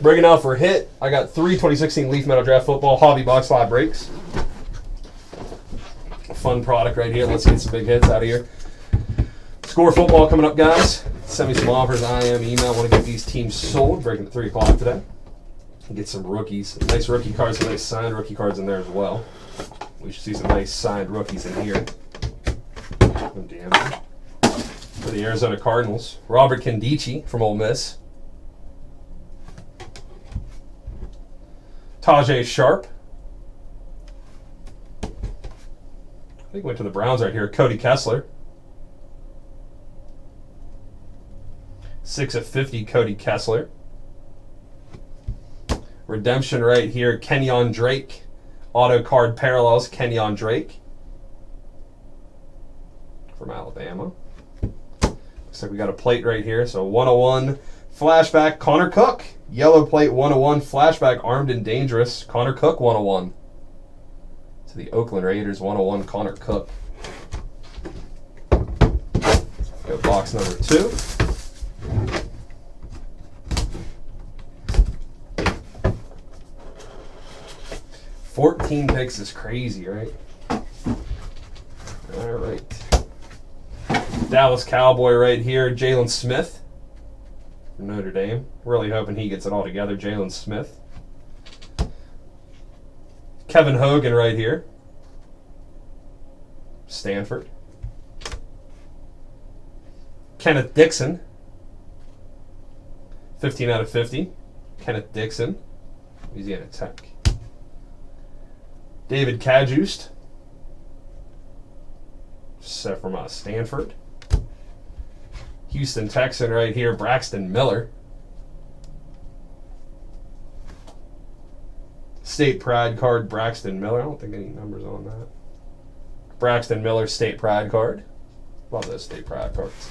Breaking out for a hit, I got 3 2016 Leaf Metal Draft Football Hobby Box Live breaks. Fun product right here. Let's get some big hits out of here. Score football coming up, guys. Send me some offers, IM, email. I want to get these teams sold. Breaking at 3 o'clock today. And get some rookies. Nice rookie cards, some nice signed rookie cards in there as well. We should see some nice signed rookies in here. For the Arizona Cardinals, Robert Kendichi from Ole Miss. Tajay Sharp. I think went to the Browns right here. Cody Kessler. 6/50, Cody Kessler. Redemption right here, Kenyon Drake. Auto card parallels, Kenyon Drake. From Alabama. Looks like we got a plate right here. So 101 flashback, Connor Cook. Yellow plate 101 flashback, Armed and Dangerous, Connor Cook 101. To the Oakland Raiders 101, Connor Cook. Go box number 2. $14 picks is crazy, right? All right. Dallas Cowboy right here, Jalen Smith from Notre Dame. Really hoping he gets it all together, Jalen Smith. Kevin Hogan right here, Stanford. Kenneth Dixon, 15/50. Kenneth Dixon, Louisiana Tech. David Cajuste, set from Stanford. Houston Texan right here, Braxton Miller. State Pride card, Braxton Miller. I don't think any numbers on that. Braxton Miller State Pride card. Love those State Pride cards.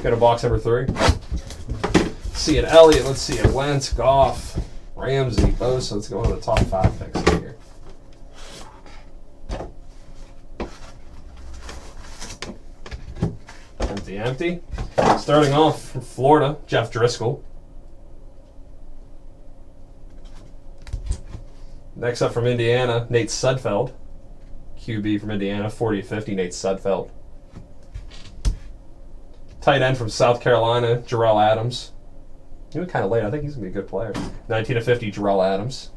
Got a box number 3. Let's see it, Elliott. Let's see it, Wentz, Goff, Ramsey, Bosa. Let's go on to the top 5 picks here. Empty. Starting off from Florida, Jeff Driscoll. Next up from Indiana, Nate Sudfeld. QB from Indiana, 40/50, Nate Sudfeld. Tight end from South Carolina, Jarrell Adams. He went kind of late. I think he's going to be a good player. 19/50, Jarrell Adams.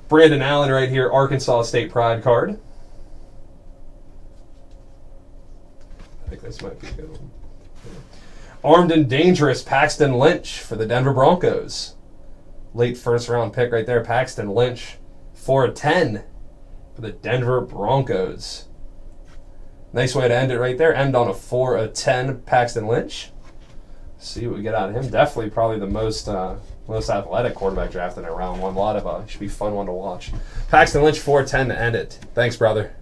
Brandon Allen right here, Arkansas State Pride card. I think this might be a good one. Armed and Dangerous, Paxton Lynch for the Denver Broncos. Late first round pick right there, Paxton Lynch. 4/10 for the Denver Broncos. Nice way to end it right there. End on a 4/10 Paxton Lynch. See what we get out of him. Definitely probably the most athletic quarterback drafted in round 1. A lot of should be a fun one to watch. Paxton Lynch 4/10 to end it. Thanks, brother.